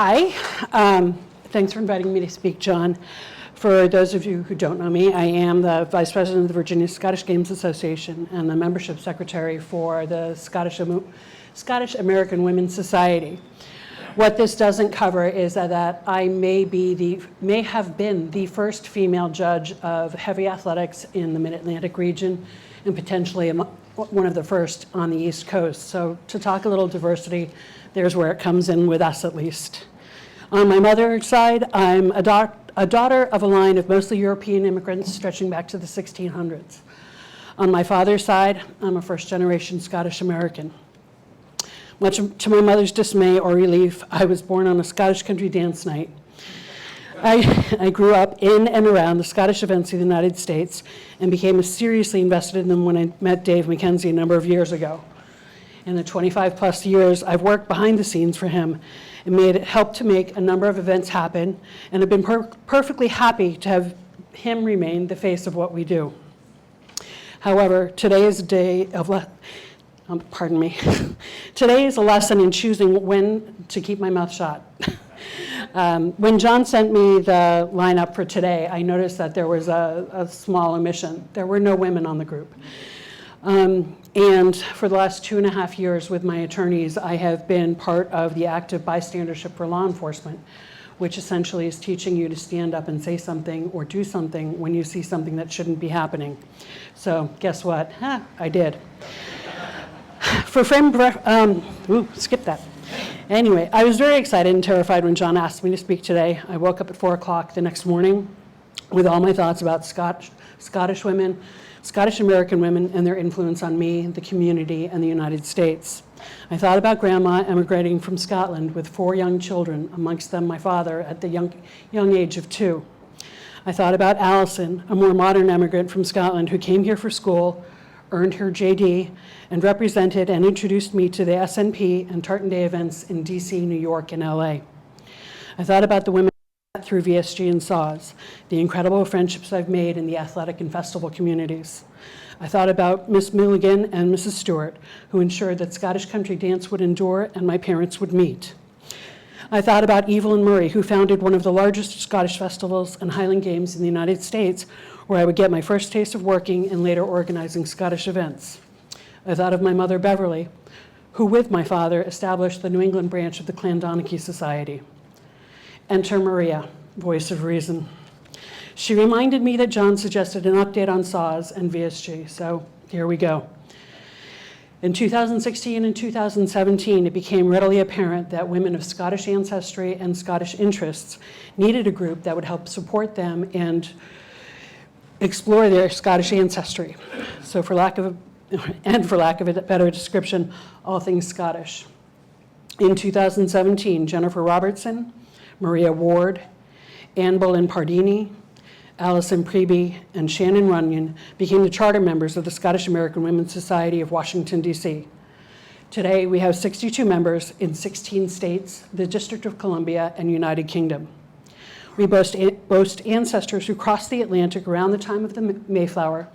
Hi. Thanks for inviting me to speak, John. For those of you who don't know me, I am the Vice President of the Virginia Scottish Games Association and the Membership Secretary for the Scottish American Women's Society. What this doesn't cover is that I may have been the first female judge of heavy athletics in the Mid-Atlantic region and potentially one of the first on the East Coast. So to talk a little diversity, there's where it comes in with us at least. On my mother's side, I'm a daughter of a line of mostly European immigrants stretching back to the 1600s. On my father's side, I'm a first-generation Scottish American. Much to my mother's dismay or relief, I was born on a Scottish country dance night. I grew up in and around the Scottish events of the United States and became seriously invested in them when I met Dave McKenzie a number of years ago. In the 25 plus years, I've worked behind the scenes for him and helped to make a number of events happen, and have been perfectly happy to have him remain the face of what we do. However, today is a day of Today is a lesson in choosing when to keep my mouth shut. When John sent me the lineup for today, I noticed that there was a small omission. There were no women on the group. And for the last 2.5 years with my attorneys, I have been part of the active bystandership for law enforcement, which essentially is teaching you to stand up and say something or do something when you see something that shouldn't be happening. So guess what? I did. For frame, skip that. Anyway, I was very excited and terrified when John asked me to speak today. I woke up at 4 o'clock the next morning with all my thoughts about Scottish women, Scottish American women, and their influence on me, the community, and the United States. I thought about Grandma emigrating from Scotland with 4 young children, amongst them my father at the young age of 2. I thought about Allison, a more modern immigrant from Scotland who came here for school, earned her JD, and represented and introduced me to the SNP and Tartan Day events in DC, New York, and LA. I thought about the women I met through VSGA and SAWS, the incredible friendships I've made in the athletic and festival communities. I thought about Miss Milligan and Mrs. Stewart, who ensured that Scottish country dance would endure and my parents would meet. I thought about Evelyn Murray, who founded one of the largest Scottish festivals and Highland Games in the United States, where I would get my first taste of working and later organizing Scottish events. I thought of my mother, Beverly, who with my father established the New England branch of the Clandonachie Society. Enter Maria, voice of reason. She reminded me that John suggested an update on SAWS and VSG, so here we go. In 2016 and 2017, it became readily apparent that women of Scottish ancestry and Scottish interests needed a group that would help support them and explore their Scottish ancestry. So for lack of a better description, all things Scottish. In 2017, Jennifer Robertson, Maria Ward, Anne Boleyn Pardini, Alison Preby, and Shannon Runyon became the charter members of the Scottish American Women's Society of Washington, D.C. Today, we have 62 members in 16 states, the District of Columbia, and United Kingdom. We boast ancestors who crossed the Atlantic around the time of the Mayflower,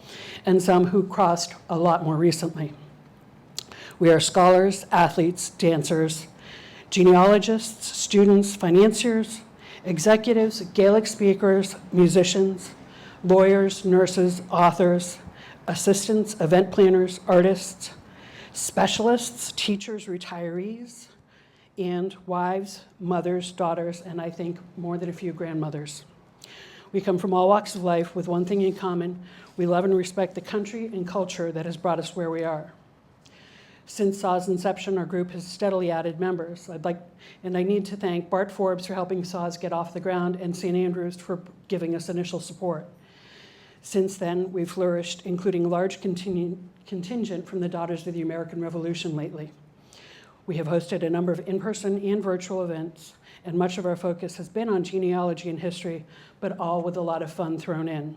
and some who crossed a lot more recently. We are scholars, athletes, dancers, genealogists, students, financiers, executives, Gaelic speakers, musicians, lawyers, nurses, authors, assistants, event planners, artists, specialists, teachers, retirees, and wives, mothers, daughters, and I think more than a few grandmothers. We come from all walks of life with one thing in common: we love and respect the country and culture that has brought us where we are. Since SAWS' inception, our group has steadily added members. I need to thank Bart Forbes for helping SAWS get off the ground and St. Andrews for giving us initial support. Since then, we've flourished, including a large contingent from the Daughters of the American Revolution lately. We have hosted a number of in-person and virtual events, and much of our focus has been on genealogy and history, but all with a lot of fun thrown in.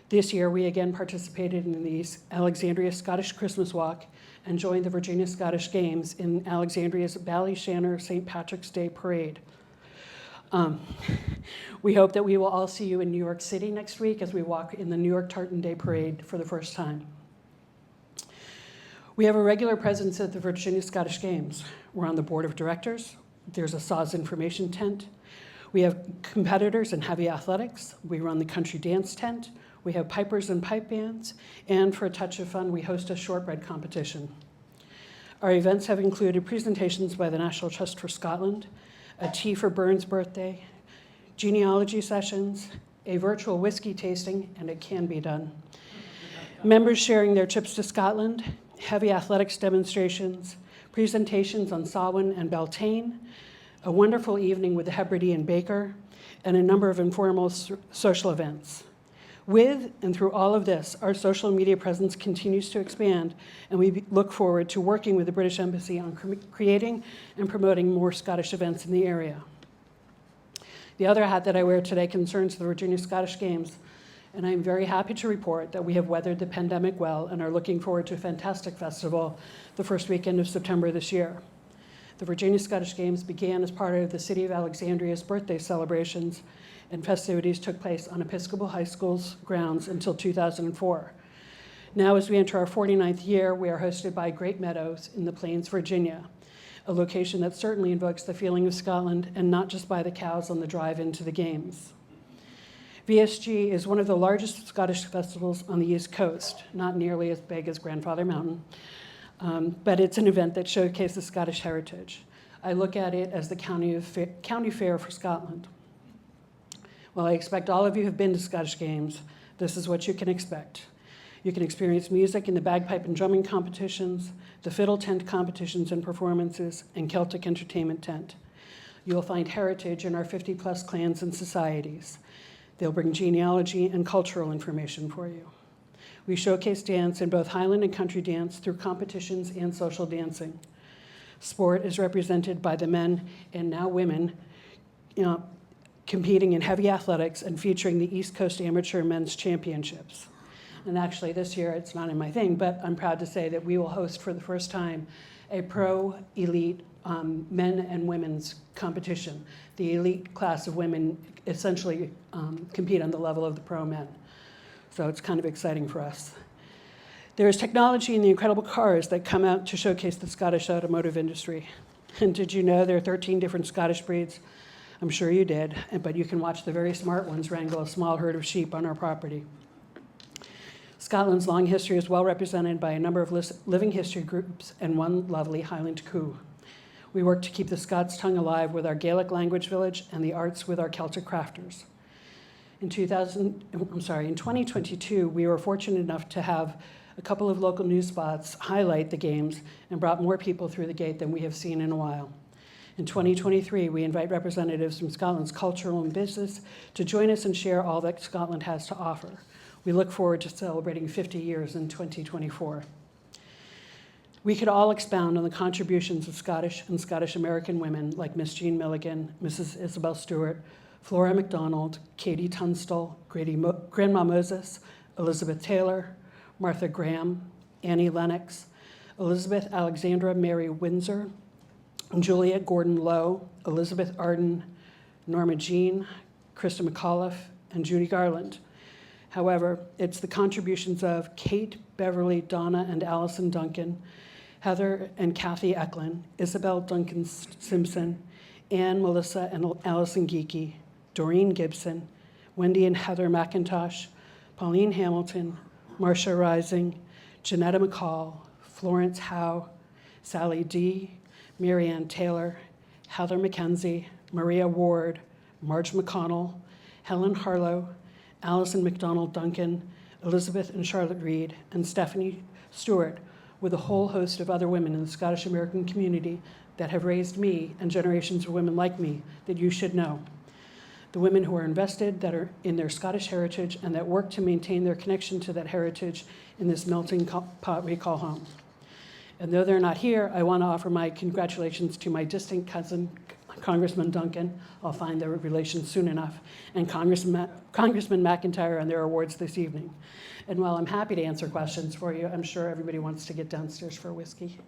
This year, we again participated in the Alexandria Scottish Christmas Walk and joined the Virginia Scottish Games in Alexandria's Ballyshannon St. Patrick's Day Parade. We hope that we will all see you in New York City next week as we walk in the New York Tartan Day Parade for the first time. We have a regular presence at the Virginia Scottish Games. We're on the board of directors, There's a SAW information tent. We have competitors in heavy athletics. We run the country dance tent. We have pipers and pipe bands. And for a touch of fun, we host a shortbread competition. Our events have included presentations by the National Trust for Scotland, a tea for Burns' birthday, genealogy sessions, a virtual whiskey tasting, and it can be done, members sharing their trips to Scotland, heavy athletics demonstrations, presentations on Samhain and Beltane, a wonderful evening with the Hebridean and Baker, and a number of informal social events. With and through all of this, our social media presence continues to expand, and we look forward to working with the British Embassy on creating and promoting more Scottish events in the area. The other hat that I wear today concerns the Virginia Scottish Games, and I'm very happy to report that we have weathered the pandemic well and are looking forward to a fantastic festival the first weekend of September this year. The Virginia Scottish Games began as part of the City of Alexandria's birthday celebrations, and festivities took place on Episcopal High School's grounds until 2004. Now, as we enter our 49th year, we are hosted by Great Meadows in the Plains, Virginia, a location that certainly invokes the feeling of Scotland, and not just by the cows on the drive into the games. VSGA is one of the largest Scottish festivals on the East Coast, not nearly as big as Grandfather Mountain, but it's an event that showcases Scottish heritage. I look at it as the county fair for Scotland. While I expect all of you have been to Scottish Games, this is what you can expect. You can experience music in the bagpipe and drumming competitions, the fiddle tent competitions and performances, and Celtic entertainment tent. You will find heritage in our 50-plus clans and societies. They'll bring genealogy and cultural information for you. We showcase dance in both Highland and country dance through competitions and social dancing. Sport is represented by the men and now women, competing in heavy athletics and featuring the East Coast Amateur Men's Championships. And actually this year, it's not in my thing, but I'm proud to say that we will host for the first time a pro elite men and women's competition. The elite class of women essentially compete on the level of the pro men. So it's kind of exciting for us. There is technology in the incredible cars that come out to showcase the Scottish automotive industry. And did you know there are 13 different Scottish breeds? I'm sure you did, but you can watch the very smart ones wrangle a small herd of sheep on our property. Scotland's long history is well represented by a number of living history groups and one lovely Highland coup. We work to keep the Scots tongue alive with our Gaelic language village and the arts with our Celtic crafters. In 2022, we were fortunate enough to have a couple of local news spots highlight the games and brought more people through the gate than we have seen in a while. In 2023, we invite representatives from Scotland's cultural and business to join us and share all that Scotland has to offer. We look forward to celebrating 50 years in 2024. We could all expound on the contributions of Scottish and Scottish American women like Miss Jean Milligan, Mrs. Isabel Stewart, Flora MacDonald, Katie Tunstall, Grandma Moses, Elizabeth Taylor, Martha Graham, Annie Lennox, Elizabeth Alexandra Mary Windsor, Juliet Gordon Lowe, Elizabeth Arden, Norma Jean, Krista McAuliffe, and Judy Garland. However, it's the contributions of Kate, Beverly, Donna, and Allison Duncan, Heather and Kathy Eklund, Isabel Duncan Simpson, Anne, Melissa, and Allison Geeky, Doreen Gibson, Wendy and Heather McIntosh, Pauline Hamilton, Marcia Rising, Janetta McCall, Florence Howe, Sally D., Marianne Taylor, Heather McKenzie, Maria Ward, Marge McConnell, Helen Harlow, Allison McDonald Duncan, Elizabeth and Charlotte Reed, and Stephanie Stewart, with a whole host of other women in the Scottish American community that have raised me and generations of women like me that you should know. The women who are invested, that are in their Scottish heritage, and that work to maintain their connection to that heritage in this melting pot we call home. And though they're not here, I want to offer my congratulations to my distant cousin, Congressman Duncan, I'll find their relations soon enough, and Congressman McIntyre on their awards this evening. And while I'm happy to answer questions for you, I'm sure everybody wants to get downstairs for a whiskey.